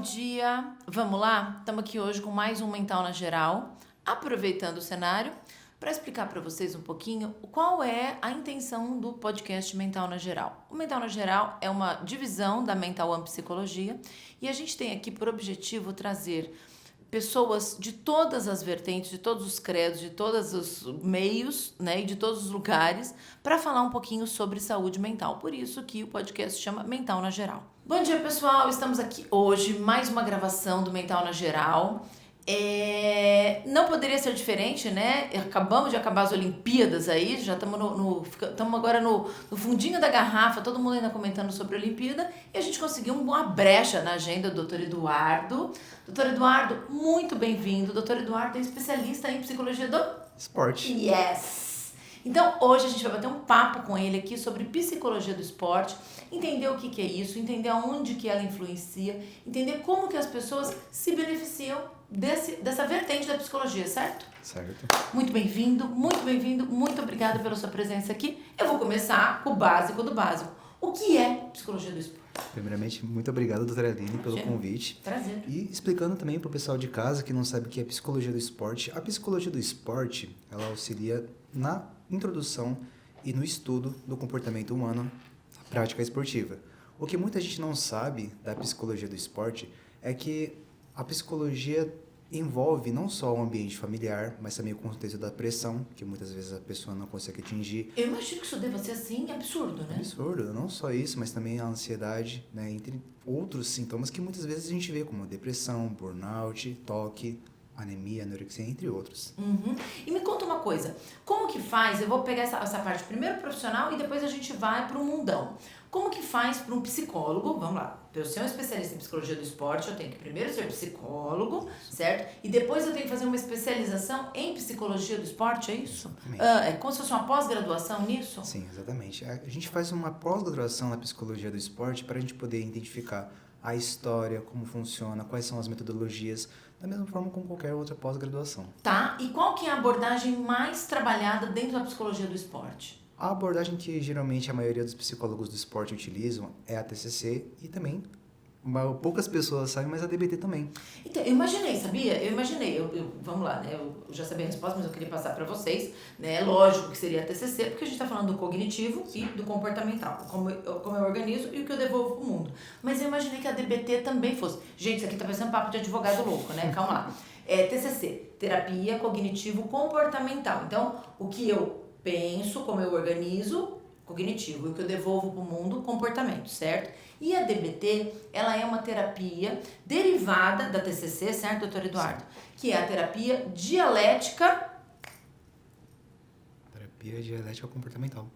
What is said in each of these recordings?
dia! Vamos lá? Estamos aqui hoje com mais um Mental na Geral, aproveitando o cenário para explicar para vocês um pouquinho qual é a intenção do podcast Mental na Geral. O Mental na Geral é uma divisão da Mental One Psicologia e a gente tem aqui por objetivo trazer pessoas de todas as vertentes, de todos os credos, de todos os meios, né, e de todos os lugares, para falar um pouquinho sobre saúde mental. Por isso que o podcast chama Mental na Geral. Bom dia, pessoal! Estamos aqui hoje, mais uma gravação do Mental na Geral. Não poderia ser diferente, né? Acabamos de acabar as Olimpíadas aí, já estamos agora no fundinho da garrafa, todo mundo ainda comentando sobre a Olimpíada, e a gente conseguiu uma brecha na agenda do Dr. Eduardo. Dr. Eduardo, muito bem-vindo. Dr. Eduardo é especialista em psicologia do esporte. Yes! Então, hoje a gente vai bater um papo com ele aqui sobre psicologia do esporte, entender o que é isso, entender aonde que ela influencia, entender como que as pessoas se beneficiam dessa vertente da psicologia, certo? Certo. Muito bem-vindo, muito obrigada pela sua presença aqui. Eu vou começar com o básico do básico. O que é psicologia do esporte? Primeiramente, muito obrigado, doutora Aline, pelo convite. Prazer. E explicando também para o pessoal de casa que não sabe o que é psicologia do esporte. A psicologia do esporte, ela auxilia na introdução e no estudo do comportamento humano na prática esportiva. O que muita gente não sabe da psicologia do esporte é que a psicologia envolve não só o ambiente familiar, mas também o contexto da pressão, que muitas vezes a pessoa não consegue atingir. Eu imagino que isso deva ser assim, absurdo, né? Absurdo, não só isso, mas também a ansiedade, né, entre outros sintomas que muitas vezes a gente vê, como depressão, burnout, toque, anemia, anorexia, entre outros. Uhum. E me conta uma coisa, como que faz, eu vou pegar essa parte primeiro profissional e depois a gente vai para o mundão. Como que faz para um psicólogo, vamos lá, para eu ser um especialista em psicologia do esporte, eu tenho que primeiro ser psicólogo, certo? E depois eu tenho que fazer uma especialização em psicologia do esporte, é isso? É como se fosse uma pós-graduação nisso? Sim, exatamente. A gente faz uma pós-graduação na psicologia do esporte para a gente poder identificar a história, como funciona, quais são as metodologias, da mesma forma como qualquer outra pós-graduação. Tá, e qual que é a abordagem mais trabalhada dentro da psicologia do esporte? A abordagem que geralmente a maioria dos psicólogos do esporte utilizam é a TCC e também, poucas pessoas sabem, mas a DBT também. Então, eu imaginei, sabia? Vamos lá, né? Eu já sabia a resposta, mas eu queria passar para vocês, né? Lógico que seria a TCC, porque a gente está falando do cognitivo e do comportamental, como eu organizo e o que eu devolvo para o mundo. Mas eu imaginei que a DBT também fosse. Gente, isso aqui tá parecendo um papo de advogado louco, né? Calma lá. TCC, terapia cognitivo-comportamental. Então, o que eu penso, como eu organizo, cognitivo, e o que eu devolvo para o mundo, comportamento, certo? E a DBT, ela é uma terapia derivada da TCC, certo, doutor Eduardo? Que é a terapia dialética... Terapia dialética comportamental.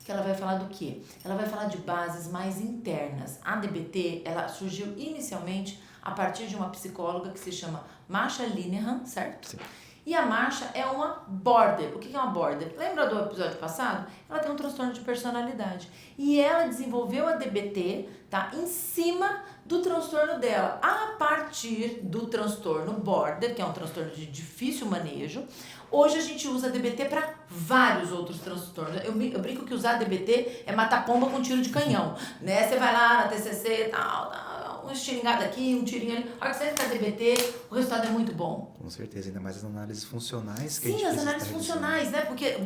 Que ela vai falar do quê? Ela vai falar de bases mais internas. A DBT, ela surgiu inicialmente a partir de uma psicóloga que se chama Marsha Linehan, certo? Sim. E a Marsha é uma border. O que é uma border? Lembra do episódio passado? Ela tem um transtorno de personalidade. E ela desenvolveu a DBT, tá? Em cima do transtorno dela. A partir do transtorno border, que é um transtorno de difícil manejo, hoje a gente usa a DBT para vários outros transtornos. Eu brinco que usar a DBT é matar pomba com tiro de canhão, né? Você vai lá na TCC e tal, um estilingado aqui, um tirinho ali. A hora que você entra na DBT, o resultado é muito bom. Com certeza, ainda mais as análises funcionais que Sim, a gente as análises funcionais, né? Porque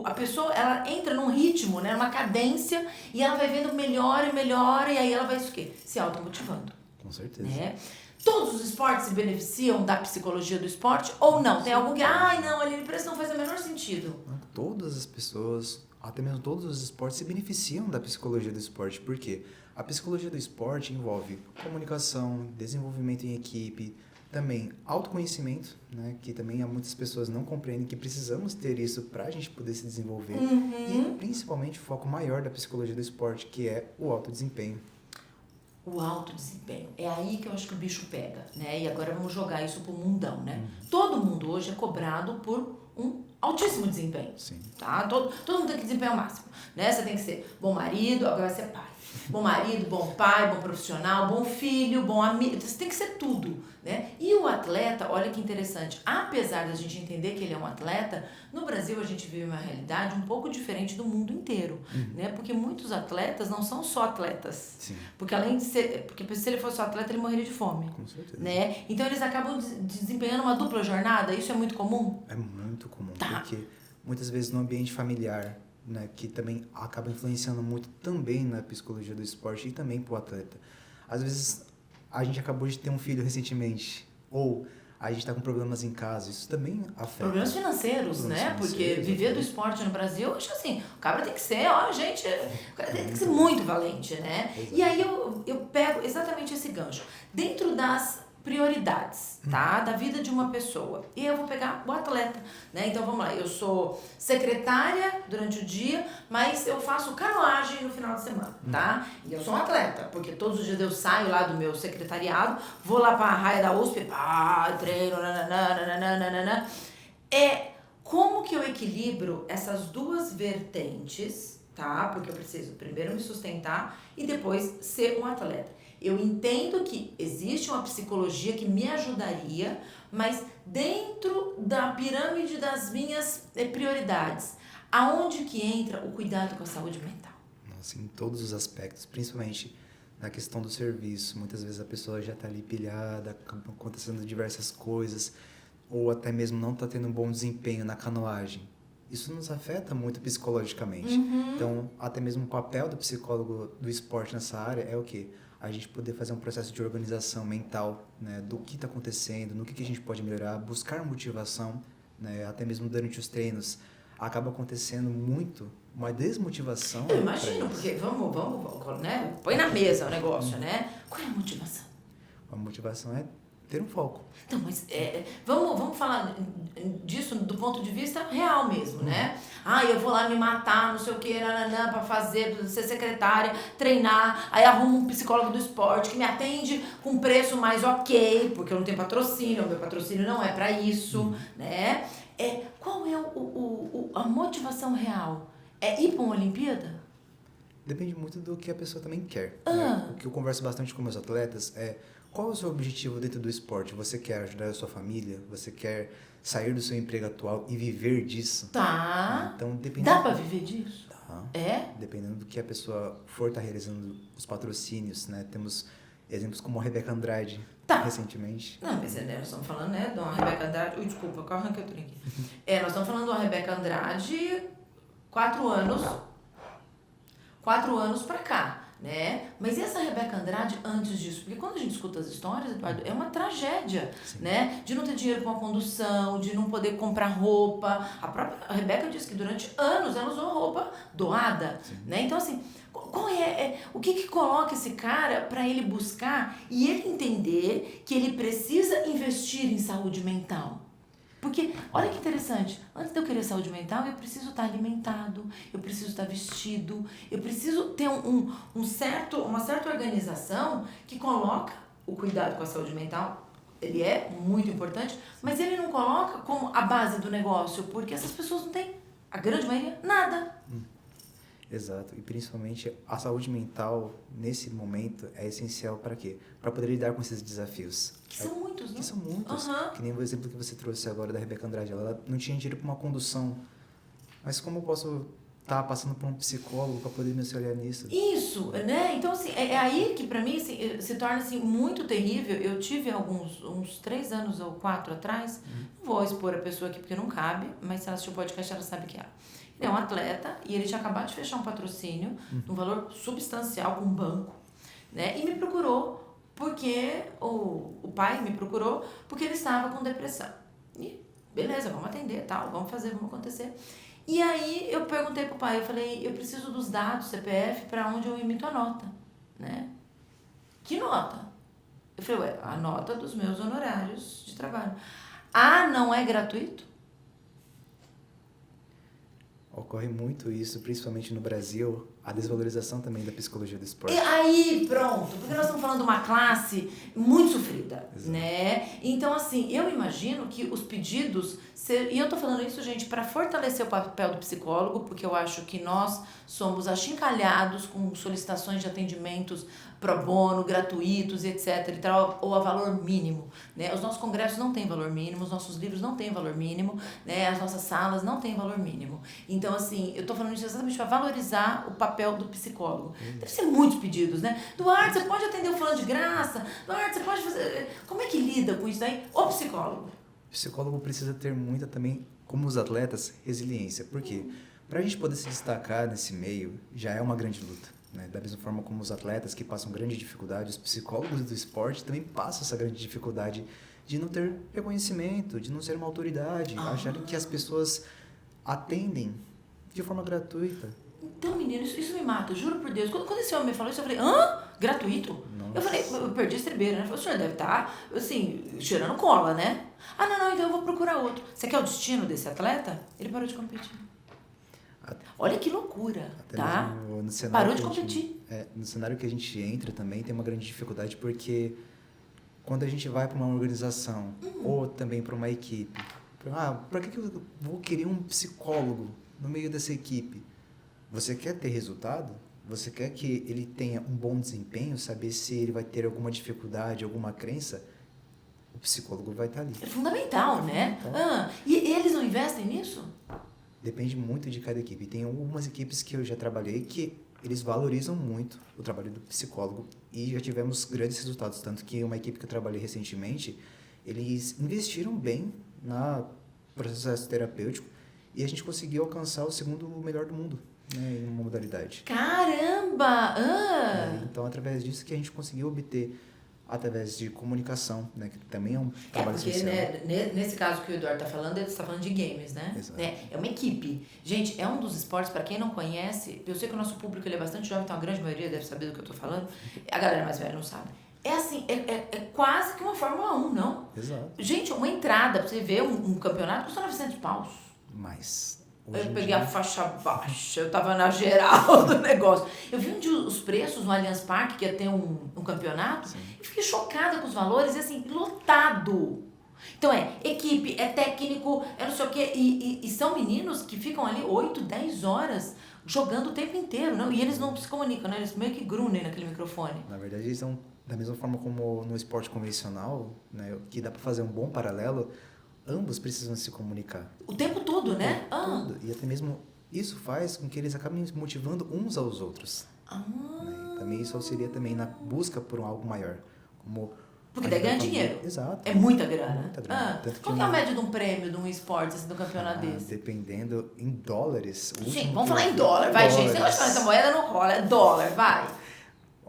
a pessoa, ela entra num ritmo, né? Numa cadência, e ela vai vendo melhor e melhor, e aí ela vai isso o quê? Se automotivando. Com certeza. Né? Todos os esportes se beneficiam da psicologia do esporte ou não? Tem algum que, não, ali parece que não faz o menor sentido. Todas as pessoas, até mesmo todos os esportes, se beneficiam da psicologia do esporte. Por quê? A psicologia do esporte envolve comunicação, desenvolvimento em equipe, também autoconhecimento, né, que também muitas pessoas não compreendem que precisamos ter isso para a gente poder se desenvolver. E principalmente o foco maior da psicologia do esporte, que é o alto desempenho. O alto desempenho. É aí que eu acho que o bicho pega, né? E agora vamos jogar isso pro mundão, né? Todo mundo hoje é cobrado por um altíssimo desempenho. Sim. Tá? Todo mundo tem que desempenhar o máximo, né? Você tem que ser bom marido, agora vai ser pai. Bom marido, bom pai, bom profissional, bom filho, bom amigo. Você tem que ser tudo, né? né? E o atleta, olha que interessante, apesar da gente entender que ele é um atleta, no Brasil a gente vive uma realidade um pouco diferente do mundo inteiro, né? Porque muitos atletas não são só atletas. Sim. Porque além de ser, porque se ele fosse só atleta, ele morreria de fome. Com certeza. Né? Então eles acabam desempenhando uma dupla jornada, isso é muito comum? É muito comum, Tá. porque muitas vezes no ambiente familiar, né, que também acaba influenciando muito também na psicologia do esporte e também pro atleta. Às vezes a gente acabou de ter um filho recentemente, ou a gente está com problemas em casa, isso também afeta. Problemas financeiros, né? Porque viver do esporte no Brasil, eu acho assim, o cara tem que ser, ó, gente, o cara tem que ser muito valente, né? Exato. E aí eu pego exatamente esse gancho. Dentro das prioridades, tá? Da vida de uma pessoa. E eu vou pegar o atleta, né? Então vamos lá, eu sou secretária durante o dia, mas eu faço canoagem no final de semana, tá? E eu sou um atleta, porque todos os dias eu saio lá do meu secretariado, vou lá pra raia da USP, treino, nananana. Como que eu equilibro essas duas vertentes, tá? Porque eu preciso primeiro me sustentar e depois ser um atleta. Eu entendo que existe uma psicologia que me ajudaria, mas dentro da pirâmide das minhas prioridades, aonde que entra o cuidado com a saúde mental? Nossa, em todos os aspectos, principalmente na questão do serviço. Muitas vezes a pessoa já está ali pilhada, acontecendo diversas coisas, ou até mesmo não está tendo um bom desempenho na canoagem. Isso nos afeta muito psicologicamente. Então, até mesmo o papel do psicólogo do esporte nessa área é o quê? A gente poder fazer um processo de organização mental, né, do que está acontecendo, no que a gente pode melhorar, buscar motivação, né, até mesmo durante os treinos. Acaba acontecendo muito uma desmotivação. Eu imagino, porque vamos, né? Põe na mesa o negócio, né? Qual é a motivação? A motivação é ter um foco. Então, mas vamos falar disso do ponto de vista real mesmo, né? Eu vou lá me matar, não sei o que, pra ser secretária, treinar, aí arrumo um psicólogo do esporte que me atende com preço mais ok, porque eu não tenho patrocínio, o meu patrocínio não é pra isso, né? Qual é a motivação real? É ir pra uma Olimpíada? Depende muito do que a pessoa também quer. Né? O que eu converso bastante com meus atletas é: qual é o seu objetivo dentro do esporte? Você quer ajudar a sua família? Você quer sair do seu emprego atual e viver disso? Tá. Então, Dá pra viver disso? Tá. Dependendo do que a pessoa for estar realizando os patrocínios, né? Temos exemplos como a Rebeca Andrade, recentemente. Não, mas nós estamos falando, né, de uma Rebeca Andrade... desculpa, eu arranquei o trem aqui. Nós estamos falando de uma Rebeca Andrade 4 anos pra cá, né? Mas e essa Rebeca Andrade antes disso? Porque quando a gente escuta as histórias, Eduardo, é uma tragédia, né? De não ter dinheiro para uma condução, de não poder comprar roupa. A própria Rebeca disse que durante anos ela usou roupa doada, né? Então, assim, o que coloca esse cara para ele buscar e ele entender que ele precisa investir em saúde mental? Porque, olha que interessante, antes de eu querer saúde mental, eu preciso estar alimentado, eu preciso estar vestido, eu preciso ter uma certa organização que coloca o cuidado com a saúde mental. Ele é muito importante, mas ele não coloca como a base do negócio, porque essas pessoas não têm, a grande maioria, nada. Exato, e principalmente a saúde mental, nesse momento, é essencial para quê? Para poder lidar com esses desafios. Que são muitos, né? Que são muitos. Que nem o exemplo que você trouxe agora da Rebeca Andrade. Ela não tinha dinheiro para uma condução. Mas como eu posso estar passando por um psicólogo para poder me auxiliar nisso? Isso, né? Então, assim, é aí que para mim assim, se torna assim, muito terrível. Eu tive uns 3 anos ou 4 atrás, não vou expor a pessoa aqui porque não cabe, mas se ela assistiu o podcast, ela sabe que é. Ele é um atleta e ele tinha acabado de fechar um patrocínio, um valor substancial com um banco, né? E me procurou porque o pai me procurou porque ele estava com depressão. E beleza, vamos atender, tal, vamos fazer, vamos acontecer. E aí eu perguntei pro pai, eu falei, eu preciso dos dados CPF para onde eu emito a nota, né? Que nota? Eu falei, a nota dos meus honorários de trabalho. Não é gratuito? Ocorre muito isso, principalmente no Brasil, a desvalorização também da psicologia do esporte. E aí, pronto, porque nós estamos falando de uma classe muito sofrida, né? Então, assim, eu imagino que os pedidos E eu tô falando isso, gente, para fortalecer o papel do psicólogo, porque eu acho que nós somos achincalhados com solicitações de atendimentos pro bono, gratuitos, etc. e tal, ou a valor mínimo, né? Os nossos congressos não têm valor mínimo, os nossos livros não têm valor mínimo, né? As nossas salas não têm valor mínimo. Então, assim, eu tô falando isso exatamente para valorizar o papel do psicólogo. Deve ser muitos pedidos, né? Duarte, você pode atender o fulano de graça? Duarte, você pode fazer... Como é que lida com isso daí? O psicólogo. O psicólogo precisa ter muita também, como os atletas, resiliência. Por quê? Para a gente poder se destacar nesse meio, já é uma grande luta. Né? Da mesma forma como os atletas que passam grande dificuldade, os psicólogos do esporte também passam essa grande dificuldade de não ter reconhecimento, de não ser uma autoridade, acharem que as pessoas atendem de forma gratuita. Então, menino, isso me mata, juro por Deus. Quando esse homem me falou isso, eu falei, hã? Gratuito? Nossa. Eu falei, eu perdi a estribeira, né? Ele falou, o senhor deve estar, assim, cheirando cola, né? Ah, não, então eu vou procurar outro. Você quer o destino desse atleta? Ele parou de competir. Olha que loucura, Até tá? no cenário Parou de que a gente- competir. no cenário que a gente entra também tem uma grande dificuldade porque quando a gente vai para uma organização ou também para uma equipe, para que eu vou querer um psicólogo no meio dessa equipe? Você quer ter resultado? Você quer que ele tenha um bom desempenho, saber se ele vai ter alguma dificuldade, alguma crença? O psicólogo vai estar ali. É fundamental, né? E eles não investem nisso? Depende muito de cada equipe. Tem algumas equipes que eu já trabalhei que eles valorizam muito o trabalho do psicólogo e já tivemos grandes resultados. Tanto que uma equipe que eu trabalhei recentemente, eles investiram bem no processo terapêutico e a gente conseguiu alcançar o segundo melhor do mundo, né, em uma modalidade. Caramba! Então, através disso que a gente conseguiu obter, através de comunicação, né, que também é um É, trabalho porque social. né, nesse caso que o Eduardo está falando, ele está falando de games, né? Exato. É uma equipe. Gente, é um dos esportes, para quem não conhece, eu sei que o nosso público ele é bastante jovem, então a grande maioria deve saber do que eu estou falando, a galera mais velha não sabe. É assim, é quase que uma Fórmula 1, não? Exato. Gente, uma entrada para você ver um campeonato custa 900 paus. Mas Eu hoje em peguei a dia- faixa baixa, eu tava na geral do negócio. Eu vi os preços no Allianz Parque, que ia ter um campeonato, e fiquei chocada com os valores, e assim, lotado. Então equipe, é técnico, é não sei o quê, e são meninos que ficam ali 8, 10 horas jogando o tempo inteiro, não? E eles não se comunicam, né? Eles meio que grunhem naquele microfone. Na verdade, eles são da mesma forma como no esporte convencional, né, que dá para fazer um bom paralelo, ambos precisam se comunicar. O tempo todo, né? Tudo. E até mesmo isso faz com que eles acabem se motivando uns aos outros. Né? E também isso auxilia também na busca por algo maior. Como Porque daí ganha família. dinheiro. Exato. É muita grana. Muita grana. Tanto que Qual que é a média de um prêmio, de um esporte, assim, de um campeonato desse? Dependendo em dólares. o Gente, último vamos que falar eu em vi- dólar, vai, gente. Você dólares. gosta de falar essa moeda, não rola, é dólar, vai.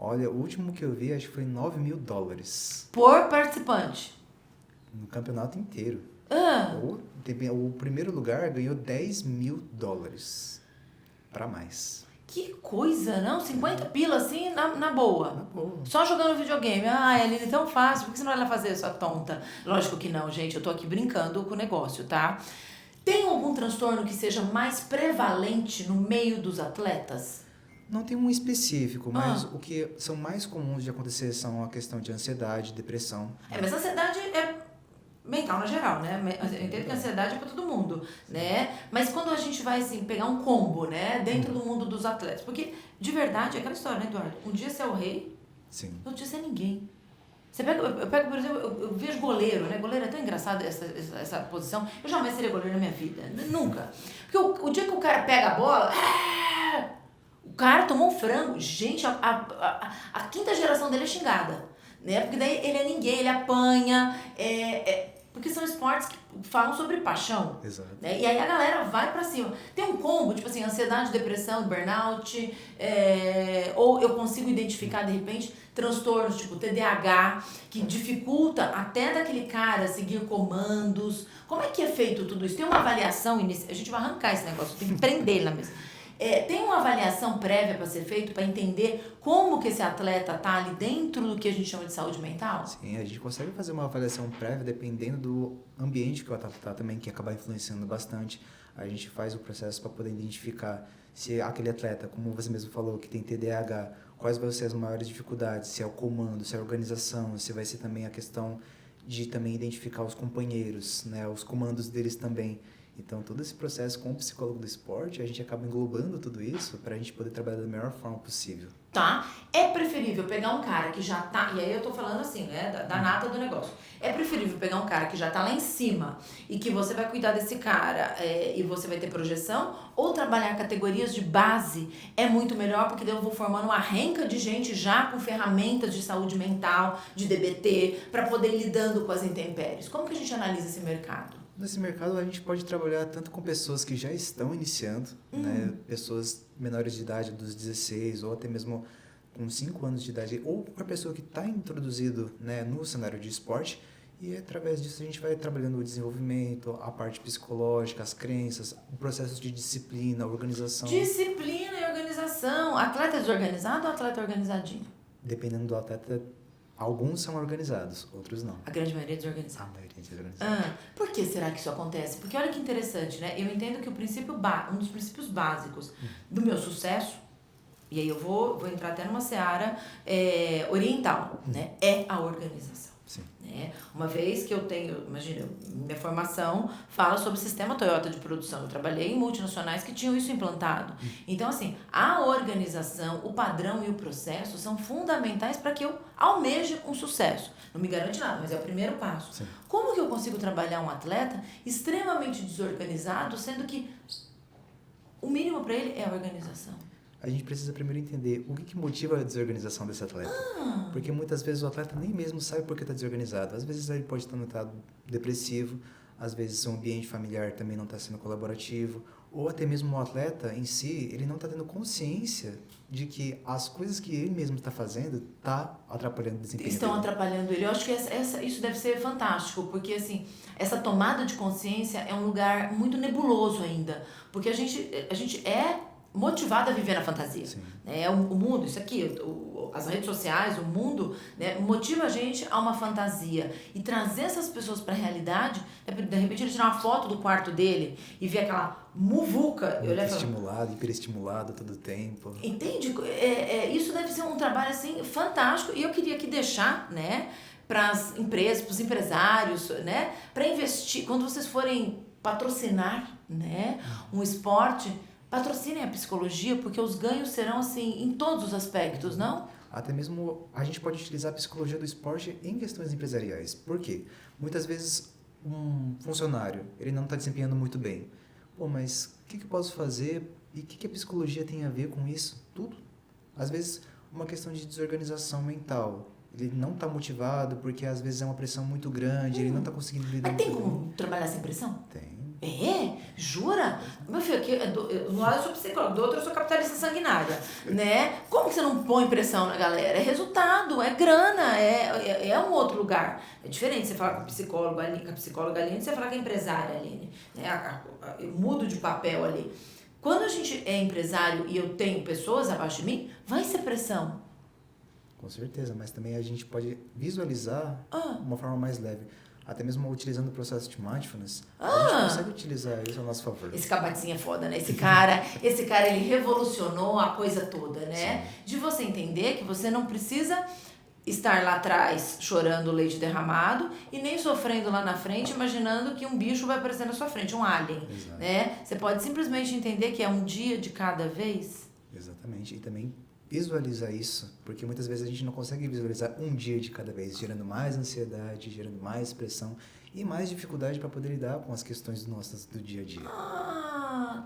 Olha, o último que eu vi acho que foi $9.000 Por participante. no campeonato inteiro. Ah, O primeiro lugar ganhou $10.000 para mais. que coisa, não? 50 pila, assim, na boa. Na boa. Só jogando videogame. Ah, Eline, tão fácil. Por que você não vai lá fazer, sua tonta? Lógico que não, gente. Eu tô aqui brincando com o negócio, tá? Tem algum transtorno que seja mais prevalente no meio dos atletas? Não tem um específico, mas o que são mais comuns de acontecer são a questão de ansiedade, depressão. Mas a ansiedade é mental no geral, né? Eu entendo que a ansiedade é pra todo mundo, né? Mas quando a gente vai, assim, pegar um combo, né? Dentro do mundo dos atletas. Porque, de verdade, é aquela história, né, Eduardo? Um dia você é o rei, Sim. outro dia você é ninguém. Você pega, eu pego, por exemplo, eu vejo goleiro, né? Goleiro é tão engraçado essa posição. Eu jamais seria goleiro na minha vida. Nunca. Porque o dia que o cara pega a bola... O cara tomou um frango. Gente, a quinta geração dele é xingada. Né? Porque daí ele é ninguém, ele apanha. Porque são esportes que falam sobre paixão. Exato. Né? E aí a galera vai pra cima. Tem um combo, tipo assim, ansiedade, depressão, burnout. Ou eu consigo identificar, de repente, transtornos tipo TDAH, que dificulta até daquele cara seguir comandos. Como é que é feito tudo isso? Tem uma avaliação inicial. A gente vai arrancar esse negócio, tem que prender ele na mesa. Tem uma avaliação prévia para ser feita para entender como que esse atleta tá ali dentro do que a gente chama de saúde mental? Sim, a gente consegue fazer uma avaliação prévia dependendo do ambiente que o atleta está também, que acaba influenciando bastante. A gente faz o processo para poder identificar se aquele atleta, como você mesmo falou, que tem TDAH, quais vão ser as maiores dificuldades, se é o comando, se é a organização, se vai ser também a questão de também identificar os companheiros, né, os comandos deles também. Então, todo esse processo com o psicólogo do esporte, a gente acaba englobando tudo isso para a gente poder trabalhar da melhor forma possível. Tá? É preferível pegar um cara que já tá, e aí eu tô falando assim, né, da nata do negócio. É preferível pegar um cara que já tá lá em cima e que você vai cuidar desse cara e você vai ter projeção, ou trabalhar categorias de base é muito melhor, porque daí eu vou formando uma renca de gente já com ferramentas de saúde mental, de DBT, para poder ir lidando com as intempéries. Como que a gente analisa esse mercado? Nesse mercado, a gente pode trabalhar tanto com pessoas que já estão iniciando, né? Pessoas menores de idade, dos 16, ou até mesmo com 5 anos de idade, ou uma pessoa que está introduzido, né, no cenário de esporte, e através disso a gente vai trabalhando o desenvolvimento, a parte psicológica, as crenças, o processo de disciplina, organização. Disciplina e organização. Atleta desorganizado ou atleta organizadinho? Dependendo do atleta, alguns são organizados, outros não. A grande maioria é desorganizada. A maioria é desorganizada. Por que será que isso acontece? Porque olha que interessante, né? Eu entendo que o princípio um dos princípios básicos do meu sucesso, e aí eu vou entrar até numa seara oriental, né? É a organização. Sim. Né? Uma vez que eu tenho, imagina, minha formação fala sobre o sistema Toyota de produção. Eu trabalhei em multinacionais que tinham isso implantado. Então, assim, a organização, o padrão e o processo são fundamentais para que eu almeje um sucesso. Não me garante nada, mas é o primeiro passo. Sim. Como que eu consigo trabalhar um atleta extremamente desorganizado, sendo que o mínimo para ele é a organização? A gente precisa primeiro entender o que motiva a desorganização desse atleta. Porque muitas vezes o atleta nem mesmo sabe por que está desorganizado. Às vezes ele pode estar no estado depressivo, às vezes o ambiente familiar também não está sendo colaborativo, ou até mesmo o atleta em si, ele não está tendo consciência de que as coisas que ele mesmo está fazendo está atrapalhando o desempenho Estão dele. atrapalhando ele. Eu acho que isso deve ser fantástico, porque assim, essa tomada de consciência é um lugar muito nebuloso ainda, porque a gente é motivado a viver na fantasia. Né? O mundo, isso aqui, as redes sociais, o mundo, né, motiva a gente a uma fantasia. E trazer essas pessoas para a realidade, de repente ele tirar uma foto do quarto dele e ver aquela muvuca. Estimulado, hiperestimulado todo o tempo. Entende? Isso deve ser um trabalho assim, fantástico. E eu queria aqui deixar, né, para as empresas, para os empresários, né, para investir. Quando vocês forem patrocinar, né, um esporte, patrocinem a psicologia, porque os ganhos serão assim em todos os aspectos, não? Até mesmo a gente pode utilizar a psicologia do esporte em questões empresariais. Por quê? Muitas vezes um funcionário, ele não está desempenhando muito bem. Pô, mas o que eu posso fazer e o que a psicologia tem a ver com isso? Tudo. Às vezes uma questão de desorganização mental. Ele não está motivado porque às vezes é uma pressão muito grande, ele não está conseguindo lidar Mas muito tem como trabalhar sem pressão? Tem. Jura? Meu filho, aqui, de um lado eu sou psicólogo, do outro eu sou capitalista sanguinária, né? Como que você não põe pressão na galera? É resultado, é grana, é um outro lugar. É diferente você falar com a psicóloga Aline, você falar com a empresária Aline. Né? Eu mudo de papel ali. Quando a gente é empresário e eu tenho pessoas abaixo de mim, vai ser pressão. Com certeza, mas também a gente pode visualizar de uma forma mais leve. Até mesmo utilizando o processo de mindfulness, a gente consegue utilizar isso a nosso favor. Esse cabatinho é foda, né? Esse cara, ele revolucionou a coisa toda, né? Sim. De você entender que você não precisa estar lá atrás chorando leite derramado e nem sofrendo lá na frente, imaginando que um bicho vai aparecer na sua frente, um alien. Exato. Né? Você pode simplesmente entender que é um dia de cada vez. Exatamente. E também visualizar isso, porque muitas vezes a gente não consegue visualizar um dia de cada vez, gerando mais ansiedade, gerando mais pressão e mais dificuldade para poder lidar com as questões nossas do dia a dia.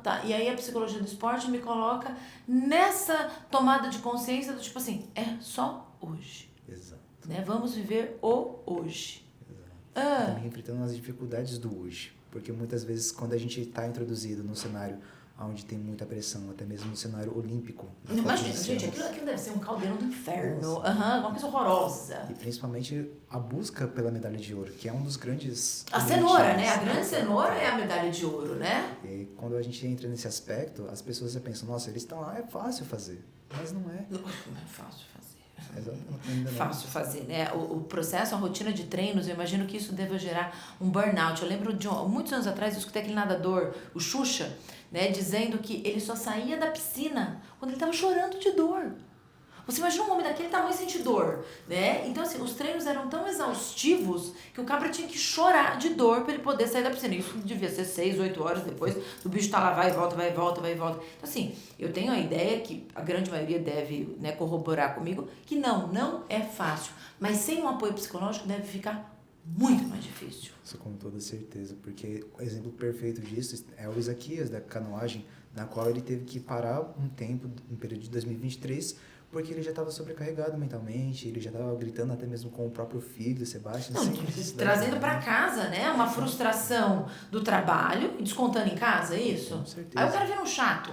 Tá. E aí a psicologia do esporte me coloca nessa tomada de consciência do tipo assim, é só hoje. Exato. Né? Vamos viver o hoje. Exato. Também enfrentando as dificuldades do hoje, porque muitas vezes quando a gente está introduzido no cenário onde tem muita pressão, até mesmo no cenário olímpico. Imagina, gente, aquilo deve ser um caldeirão do inferno, uma coisa horrorosa. E principalmente a busca pela medalha de ouro, que é um dos grandes... A cenoura, né? A grande cenoura é a medalha de ouro, né? E quando a gente entra nesse aspecto, as pessoas já pensam, nossa, eles estão lá, é fácil fazer. Mas não é. Não é fácil fazer. Exatamente. Fácil fazer, né? O processo, a rotina de treinos, eu imagino que isso deva gerar um burnout. Eu lembro de muitos anos atrás, eu escutei aquele nadador, o Xuxa, né, dizendo que ele só saía da piscina quando ele estava chorando de dor. Você imagina um homem daquele tamanho sentir dor, né? Então, assim, os treinos eram tão exaustivos que o cabra tinha que chorar de dor para ele poder sair da piscina. Isso devia ser 6, 8 horas depois do bicho tá lá, vai e volta, vai e volta, vai e volta. Então, assim, eu tenho a ideia que a grande maioria deve, né, corroborar comigo, que não é fácil. Mas sem um apoio psicológico deve ficar muito mais difícil. Isso com toda certeza, porque o exemplo perfeito disso é o Isaquias da canoagem, na qual ele teve que parar um tempo, no período de 2023, porque ele já estava sobrecarregado mentalmente, ele já estava gritando até mesmo com o próprio filho, Sebastião. Trazendo para casa, né? Uma frustração do trabalho e descontando em casa, é isso? Com certeza. Aí o cara vira um chato.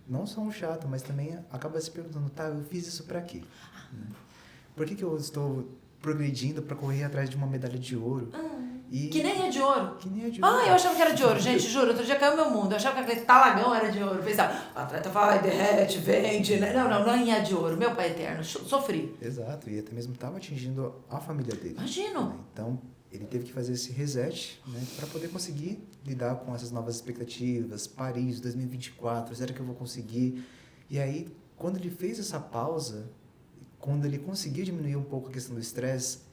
Não só um chato, mas também acaba se perguntando, tá, eu fiz isso para quê? Por que eu estou progredindo para correr atrás de uma medalha de ouro? Que nem é de ouro. Que nem é de ouro. Eu achava que era de ouro, gente, juro. Outro dia caiu meu mundo. Eu achava que aquele talagão era de ouro. Eu pensava, o atleta vai, derrete, vende. Né? Não é de ouro. Meu pai eterno, sofri. Exato, e até mesmo estava atingindo a família dele. Imagino. Né? Então, ele teve que fazer esse reset, né, para poder conseguir lidar com essas novas expectativas. Paris, 2024, será que eu vou conseguir? E aí, quando ele fez essa pausa, quando ele conseguiu diminuir um pouco a questão do estresse,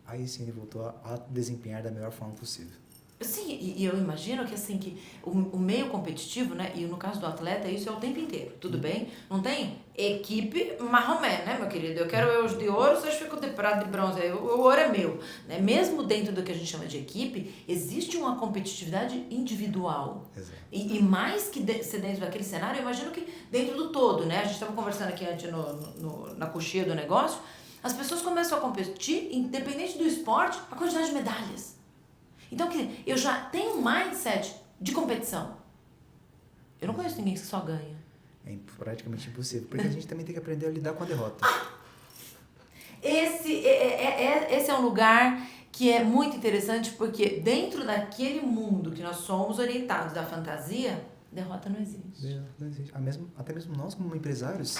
aí sim ele voltou a desempenhar da melhor forma possível. Sim, e eu imagino que assim, que o meio competitivo, né, e no caso do atleta, isso é o tempo inteiro, tudo bem? Não tem equipe marromé, né, meu querido? Eu quero os de ouro, vocês ficam de prata, de bronze, o ouro é meu. Né? Mesmo dentro do que a gente chama de equipe, existe uma competitividade individual. Exato. E mais que ser dentro daquele cenário, eu imagino que dentro do todo, né? A gente estava conversando aqui antes na coxinha do negócio, as pessoas começam a competir, independente do esporte, a quantidade de medalhas. Então, eu já tenho um mindset de competição. Eu não conheço ninguém que só ganha. É praticamente impossível, porque a gente também tem que aprender a lidar com a derrota. Esse é um lugar que é muito interessante, porque dentro daquele mundo que nós somos orientados da fantasia, derrota não existe. Não existe. Até mesmo nós, como empresários,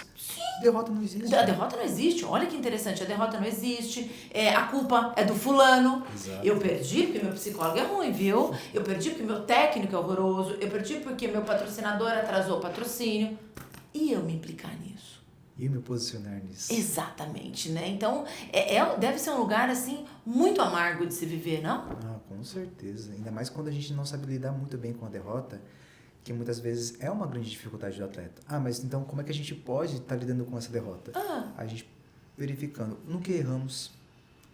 derrota não existe. A derrota não existe. Olha que interessante. A derrota não existe. A culpa é do fulano. Exato. Eu perdi porque meu psicólogo é ruim, viu? Eu perdi porque meu técnico é horroroso. Eu perdi porque meu patrocinador atrasou o patrocínio. E eu me implicar nisso. E me posicionar nisso. Exatamente, né? Então, deve ser um lugar, assim, muito amargo de se viver, não? Com certeza. Ainda mais quando a gente não sabe lidar muito bem com a derrota, que muitas vezes é uma grande dificuldade do atleta. Mas então como é que a gente pode estar lidando com essa derrota? A gente verificando no que erramos,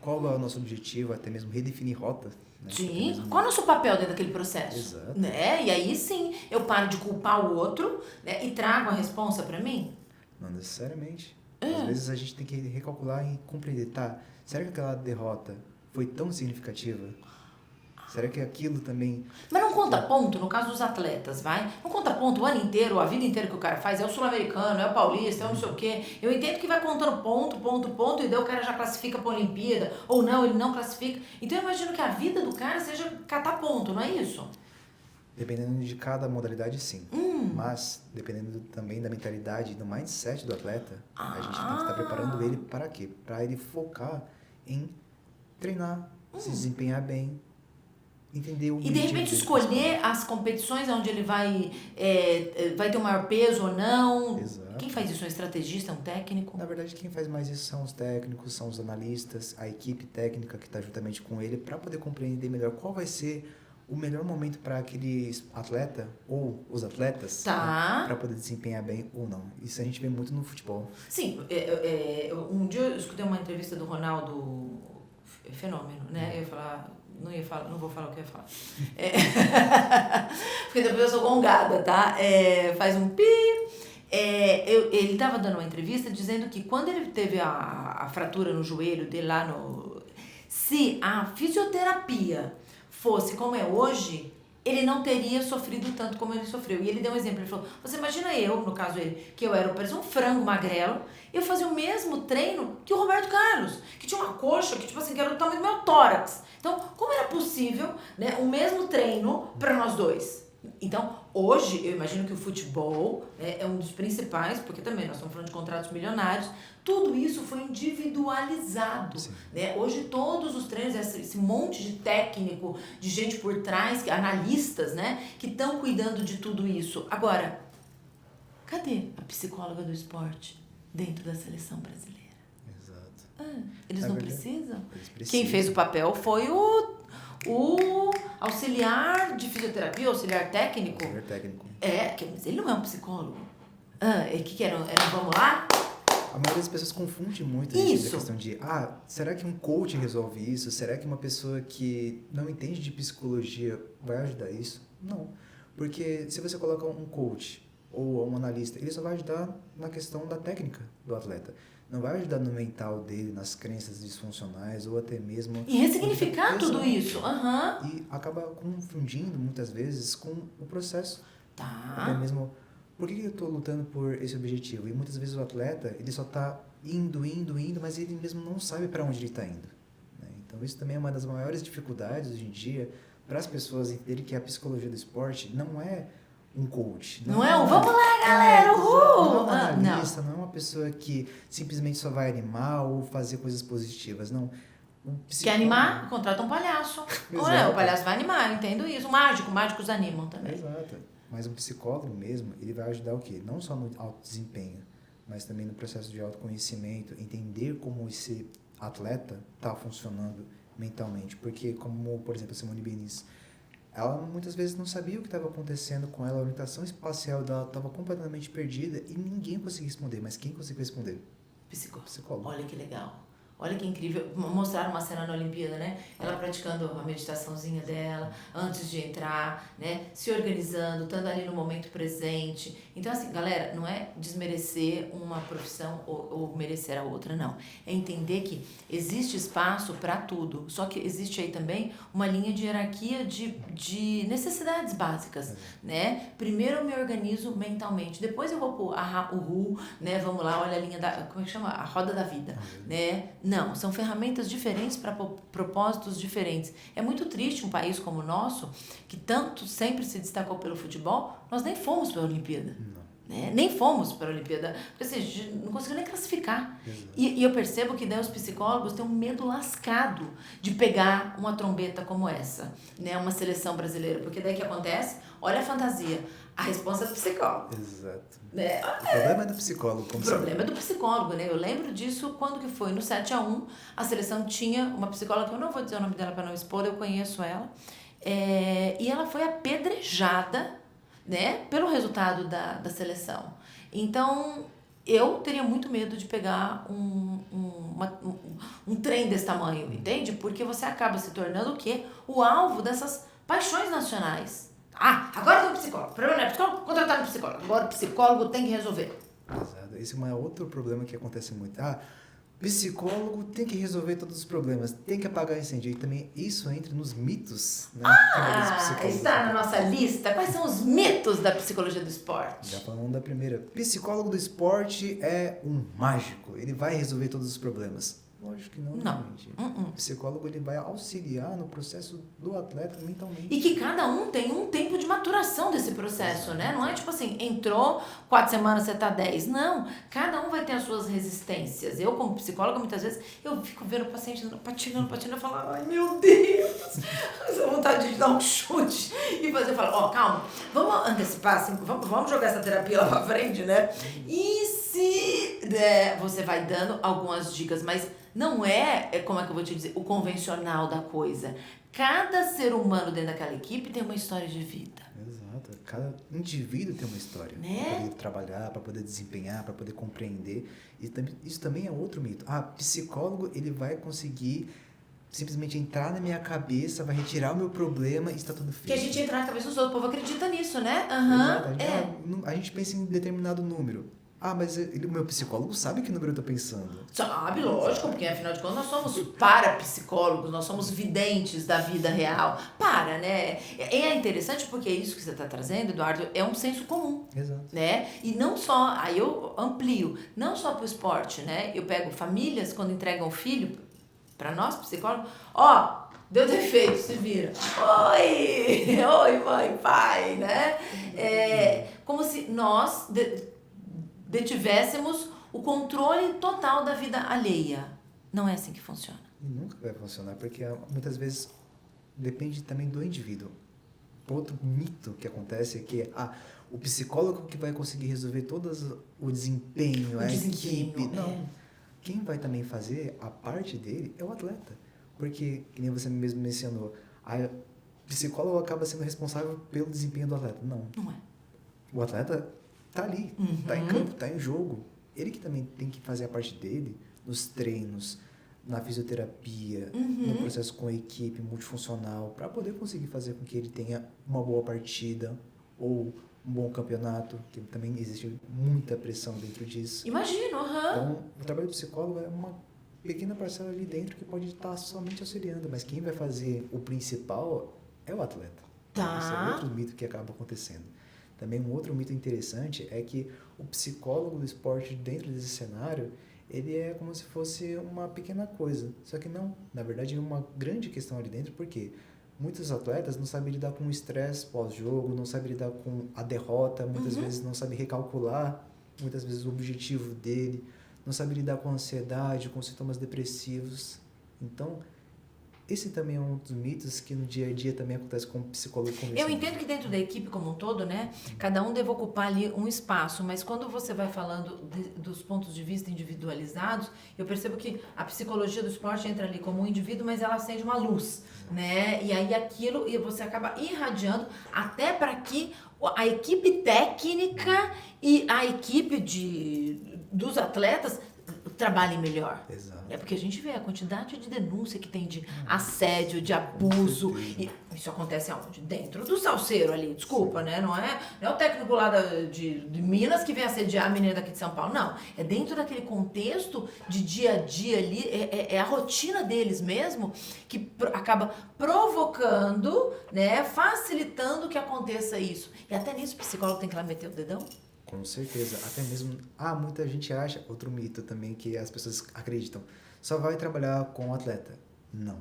qual é o nosso objetivo, até mesmo redefinir rota. Né? Sim, qual é o nosso papel dentro daquele processo? Exato. Né? E aí sim, eu paro de culpar o outro, né? E trago a responsa pra mim? Não necessariamente. Às vezes a gente tem que recalcular e compreender, será que aquela derrota foi tão significativa? Será que aquilo também... Mas não conta ponto, no caso dos atletas, vai? Não conta ponto o ano inteiro, a vida inteira que o cara faz, é o sul-americano, é o paulista, é o não sei o quê. Eu entendo que vai contando ponto, e daí o cara já classifica pra Olimpíada, ou não, ele não classifica. Então eu imagino que a vida do cara seja catar ponto, não é isso? Dependendo de cada modalidade, sim. Mas, dependendo também da mentalidade e do mindset do atleta, a gente tem que estar preparando ele para quê? Para ele focar em treinar, se desempenhar bem, entender o E de repente escolher as competições onde ele vai ter o maior peso ou não. Exato. Quem faz isso? Um estrategista, um técnico? Na verdade, quem faz mais isso são os técnicos, são os analistas, a equipe técnica que está juntamente com ele para poder compreender melhor qual vai ser o melhor momento para aquele atleta ou os atletas para poder desempenhar bem ou não. Isso a gente vê muito no futebol. Sim, um dia eu escutei uma entrevista do Ronaldo Fenômeno, né? Eu ia falar, não vou falar o que eu ia falar. Porque depois eu sou gongada, tá? Faz um pi. Ele estava dando uma entrevista dizendo que quando ele teve a fratura no joelho dele lá se a fisioterapia fosse como é hoje, ele não teria sofrido tanto como ele sofreu. E ele deu um exemplo, ele falou, você imagina eu, no caso ele, que eu parecia um frango magrelo, eu fazia o mesmo treino que o Roberto Carlos, que tinha uma coxa que, tipo assim, que era do tamanho do meu tórax. Então, como era possível, né, o mesmo treino para nós dois? Então, hoje, eu imagino que o futebol, né, é um dos principais, porque também nós estamos falando de contratos milionários, tudo isso foi individualizado. Né? Hoje, todos os treinos, esse monte de técnico, de gente por trás, analistas, né, que estão cuidando de tudo isso. Agora, cadê a psicóloga do esporte? dentro da seleção brasileira. Exato. Eles Na não verdade, precisam? Eles precisam. Quem fez o papel foi o auxiliar de fisioterapia, auxiliar técnico. Auxiliar técnico. Mas ele não é um psicólogo. O que era? Vamos lá? A maioria das pessoas confunde muito Isso. a questão de, será que um coach resolve isso? Será que uma pessoa que não entende de psicologia vai ajudar isso? Não. Porque se você coloca um coach ou um analista, ele só vai ajudar na questão da técnica do atleta. Não vai ajudar no mental dele, nas crenças disfuncionais ou até mesmo... E ressignificar tudo isso. E acaba confundindo muitas vezes com o processo. Tá. Até mesmo... Por que eu estou lutando por esse objetivo? E muitas vezes o atleta, ele só está indo, mas ele mesmo não sabe para onde ele está indo. Né? Então, isso também é uma das maiores dificuldades hoje em dia para as pessoas entenderem que a psicologia do esporte não é um coach. Não é um vamos lá, galera, uhul! Não é um analista, não é uma pessoa que simplesmente só vai animar ou fazer coisas positivas. Não. Quer animar? Contrata um palhaço. O palhaço vai animar, eu entendo isso. Mágicos animam também. Exato. Mas um psicólogo mesmo, ele vai ajudar o quê? Não só no alto desempenho, mas também no processo de autoconhecimento, entender como esse atleta está funcionando mentalmente. Porque, como, por exemplo, a Simone Biles, ela muitas vezes não sabia o que estava acontecendo com ela, a orientação espacial dela estava completamente perdida e ninguém conseguia responder. Mas quem conseguiu responder? Psicólogo. Olha que legal. Olha que incrível. Mostraram uma cena na Olimpíada, né? Ela praticando a meditaçãozinha dela antes de entrar, né? Se organizando, estando ali no momento presente. Então, assim, galera, não é desmerecer uma profissão ou merecer a outra, não. É entender que existe espaço para tudo. Só que existe aí também uma linha de hierarquia de necessidades básicas, né? Primeiro eu me organizo mentalmente. Depois eu vou pro RU, né? Vamos lá, olha a linha da... Como é que chama? A roda da vida, né? Não, são ferramentas diferentes para propósitos diferentes. É muito triste um país como o nosso, que tanto sempre se destacou pelo futebol, nós nem fomos para a Olimpíada. Né? Nem fomos para a Olimpíada, porque assim, a gente não conseguiu nem classificar. E eu percebo que daí os psicólogos têm um medo lascado de pegar uma trombeta como essa, né? Uma seleção brasileira, porque daí o que acontece? Olha a fantasia. A resposta é do psicólogo. Exato. Né? O problema é do psicólogo. O problema é do psicólogo, né? Eu lembro disso quando que foi no 7-1, a seleção tinha uma psicóloga, que eu não vou dizer o nome dela para não expor, eu conheço ela, e ela foi apedrejada, né, pelo resultado da seleção. Então, eu teria muito medo de pegar um trem desse tamanho, entende? Porque você acaba se tornando o quê? O alvo dessas paixões nacionais. Agora tem um psicólogo. O problema não é psicólogo, contratar um psicólogo. Agora o psicólogo tem que resolver. Exato. Esse é um outro problema que acontece muito. Psicólogo tem que resolver todos os problemas, tem que apagar incêndio. E também isso entra nos mitos, né? Está na nossa lista. Quais são os mitos da psicologia do esporte? Já falando da primeira. Psicólogo do esporte é um mágico. Ele vai resolver todos os problemas. Lógico que não. Gente. O psicólogo ele vai auxiliar no processo do atleta mentalmente. E que cada um tem um tempo de maturação desse processo, né? Não é tipo assim, entrou, 4 semanas você tá 10. Não, cada um vai ter as suas resistências. Eu, como psicóloga, muitas vezes, eu fico vendo o paciente patinando, eu falo, ai meu Deus, essa vontade de dar um chute e fazer, eu falo, calma, vamos antecipar, assim, vamos jogar essa terapia lá pra frente, né? E se você vai dando algumas dicas, mas não como é que eu vou te dizer, o convencional da coisa. Cada ser humano dentro daquela equipe tem uma história de vida. Exato. Cada indivíduo tem uma história. Né? Para poder trabalhar, para poder desempenhar, para poder compreender. E isso também é outro mito. Psicólogo, ele vai conseguir simplesmente entrar na minha cabeça, vai retirar o meu problema e está tudo feito. Que a gente entra na cabeça dos outros, o povo acredita nisso, né? Exato. A gente pensa em determinado número. Mas o meu psicólogo sabe que número eu tô pensando. Sabe, lógico, porque afinal de contas nós somos parapsicólogos, nós somos videntes da vida real. Né? É interessante porque isso que você está trazendo, Eduardo, é um senso comum. Exato. Né? E não só, aí eu amplio, não só para o esporte, né? Eu pego famílias quando entregam o filho, para nós psicólogos, deu defeito, se vira. Oi, mãe, pai, né? Como se nós detivéssemos o controle total da vida alheia. Não é assim que funciona. E nunca vai funcionar, porque muitas vezes depende também do indivíduo. outro mito que acontece é que o psicólogo que vai conseguir resolver o desempenho, a equipe. Não. Quem vai também fazer a parte dele é o atleta. Porque, que nem você mesmo mencionou, a psicólogo acaba sendo responsável pelo desempenho do atleta. Não. Não é. O atleta tá ali, tá em campo, tá em jogo. Ele que também tem que fazer a parte dele nos treinos, na fisioterapia, no processo com a equipe multifuncional, para poder conseguir fazer com que ele tenha uma boa partida ou um bom campeonato, que também existe muita pressão dentro disso. Imagino, Então, o trabalho do psicólogo é uma pequena parcela ali dentro que pode estar somente auxiliando, mas quem vai fazer o principal é o atleta. Tá. Esse é outro mito que acaba acontecendo. Também um outro mito interessante é que o psicólogo do esporte dentro desse cenário, ele é como se fosse uma pequena coisa. Só que não, na verdade é uma grande questão ali dentro, porque muitos atletas não sabem lidar com o estresse pós-jogo, não sabem lidar com a derrota, muitas vezes não sabem recalcular, muitas vezes o objetivo dele, não sabem lidar com a ansiedade, com sintomas depressivos. Então, esse também é um dos mitos que no dia a dia também acontece com o psicólogo convencional. Eu entendo que dentro da equipe como um todo, né, cada um deve ocupar ali um espaço, mas quando você vai falando dos pontos de vista individualizados, eu percebo que a psicologia do esporte entra ali como um indivíduo, mas ela acende uma luz, né, e aí aquilo, e você acaba irradiando até para que a equipe técnica e a equipe dos atletas trabalhem melhor. Exato. É porque a gente vê a quantidade de denúncia que tem de assédio, de abuso. E isso acontece aonde? Dentro do salseiro ali, desculpa, né? Não é o técnico lá de Minas que vem assediar a menina daqui de São Paulo. Não. É dentro daquele contexto de dia a dia ali, é a rotina deles mesmo que acaba provocando, né? Facilitando que aconteça isso. E até nisso o psicólogo tem que lá meter o dedão. Com certeza. Até mesmo, muita gente acha, outro mito também que as pessoas acreditam, só vai trabalhar com o atleta. Não.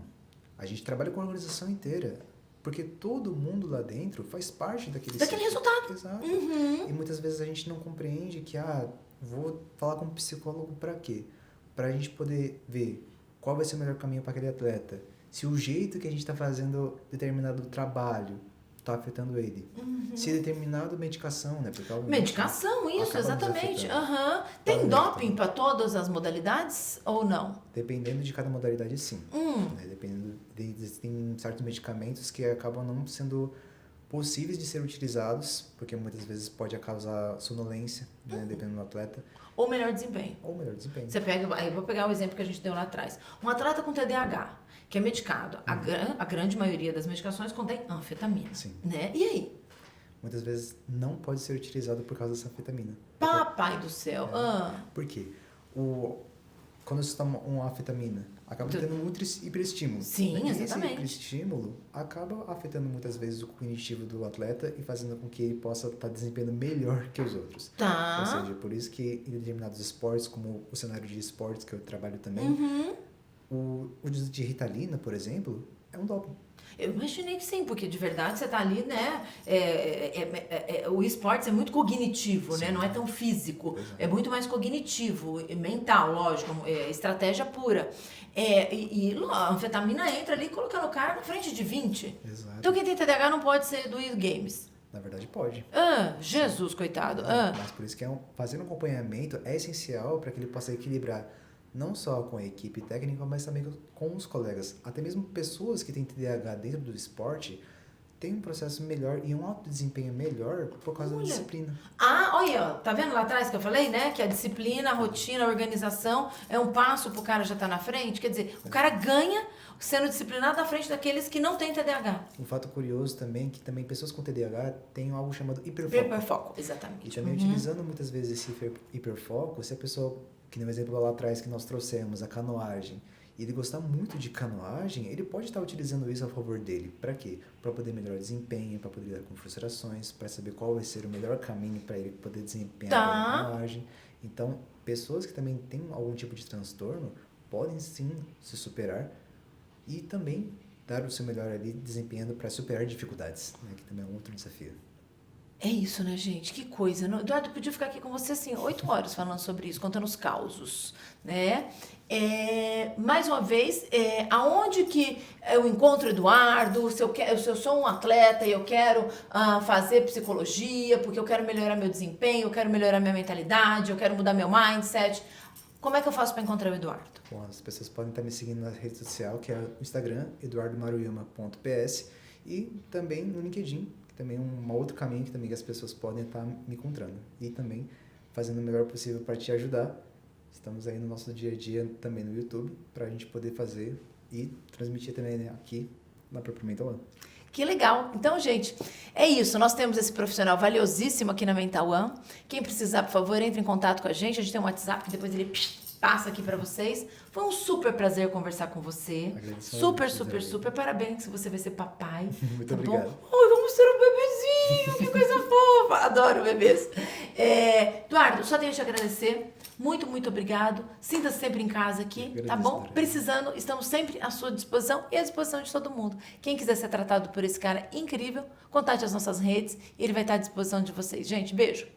A gente trabalha com a organização inteira, porque todo mundo lá dentro faz parte daquele resultado. Exato. E muitas vezes a gente não compreende que, vou falar com um psicólogo para quê? Para a gente poder ver qual vai ser o melhor caminho para aquele atleta. Se o jeito que a gente está fazendo determinado trabalho está afetando ele. Se determinada medicação, né? Porque medicação, isso, exatamente. Tem doping para todas as modalidades ou não? Dependendo de cada modalidade, sim. Né? Dependendo tem certos medicamentos que acabam não sendo possíveis de ser utilizados, porque muitas vezes pode causar sonolência, né? Dependendo do atleta. Ou melhor desempenho. Você pega, aí eu vou pegar o exemplo que a gente deu lá atrás. Um atleta com TDAH, que é medicado, a grande maioria das medicações contém anfetamina. Sim. Né? E aí? Muitas vezes não pode ser utilizado por causa dessa anfetamina. Papai do céu! Por quê? Quando você toma uma anfetamina, acaba tendo muito hiperestímulo. Sim, exatamente. Esse hiperestímulo acaba afetando muitas vezes o cognitivo do atleta e fazendo com que ele possa estar desempenhando melhor que os outros. Tá. Ou seja, por isso que em determinados esportes, como o cenário de esportes que eu trabalho também, o uso de Ritalina, por exemplo, é um doping. Eu imaginei que sim, porque de verdade você tá ali, né? O esportes é muito cognitivo, sim, né? Não é tão físico. É muito mais cognitivo, mental, lógico, estratégia pura. A anfetamina entra ali colocando o cara na frente de 20. Exato. Então quem tem TDAH não pode ser do games. Na verdade, pode. Jesus, coitado. Mas por isso que fazer um acompanhamento é essencial para que ele possa equilibrar não só com a equipe técnica, mas também com os colegas. Até mesmo pessoas que têm TDAH dentro do esporte têm um processo melhor e um alto desempenho melhor por causa da disciplina. Olha, tá vendo lá atrás que eu falei, né? Que a disciplina, a rotina, a organização é um passo pro cara já estar na frente. Quer dizer, o cara ganha sendo disciplinado na frente daqueles que não têm TDAH. Um fato curioso também é que também pessoas com TDAH têm algo chamado hiperfoco. Hiperfoco, exatamente. E também utilizando muitas vezes esse hiperfoco, se a pessoa, que no exemplo lá atrás que nós trouxemos, a canoagem, e ele gostar muito de canoagem, ele pode estar utilizando isso a favor dele. Para quê? Para poder melhorar o desempenho, para poder lidar com frustrações, para saber qual vai ser o melhor caminho para ele poder desempenhar a canoagem. Então, pessoas que também têm algum tipo de transtorno podem sim se superar e também dar o seu melhor ali desempenhando para superar dificuldades, né? Que também é um outro desafio. É isso, né, gente? Que coisa. Eduardo, eu podia ficar aqui com você, assim, 8 horas falando sobre isso, contando os causos, né? Mais uma vez, aonde que eu encontro o Eduardo? Se eu sou um atleta e eu quero fazer psicologia, porque eu quero melhorar meu desempenho, eu quero melhorar minha mentalidade, eu quero mudar meu mindset, como é que eu faço para encontrar o Eduardo? Bom, as pessoas podem estar me seguindo na rede social, que é o Instagram, eduardomaruyama.ps, e também no LinkedIn, que também é um outro caminho que também as pessoas podem estar me encontrando. E também fazendo o melhor possível para te ajudar. Estamos aí no nosso dia a dia também no YouTube, para a gente poder fazer e transmitir também, né, aqui na própria Mental One. Que legal. Então, gente, é isso. Nós temos esse profissional valiosíssimo aqui na Mental One. Quem precisar, por favor, entre em contato com a gente. A gente tem um WhatsApp que depois ele passa aqui para vocês. Foi um super prazer conversar com você. Super. Parabéns que você vai ser papai. Muito tá obrigado. Bom? Oi, vamos ter um bebezinho. Que coisa fofa. Adoro bebês. Eduardo, só tenho que te agradecer. Muito obrigado. Sinta-se sempre em casa aqui, tá bom? Precisando, estamos sempre à sua disposição e à disposição de todo mundo. Quem quiser ser tratado por esse cara incrível, contate as nossas redes e ele vai estar à disposição de vocês. Gente, beijo.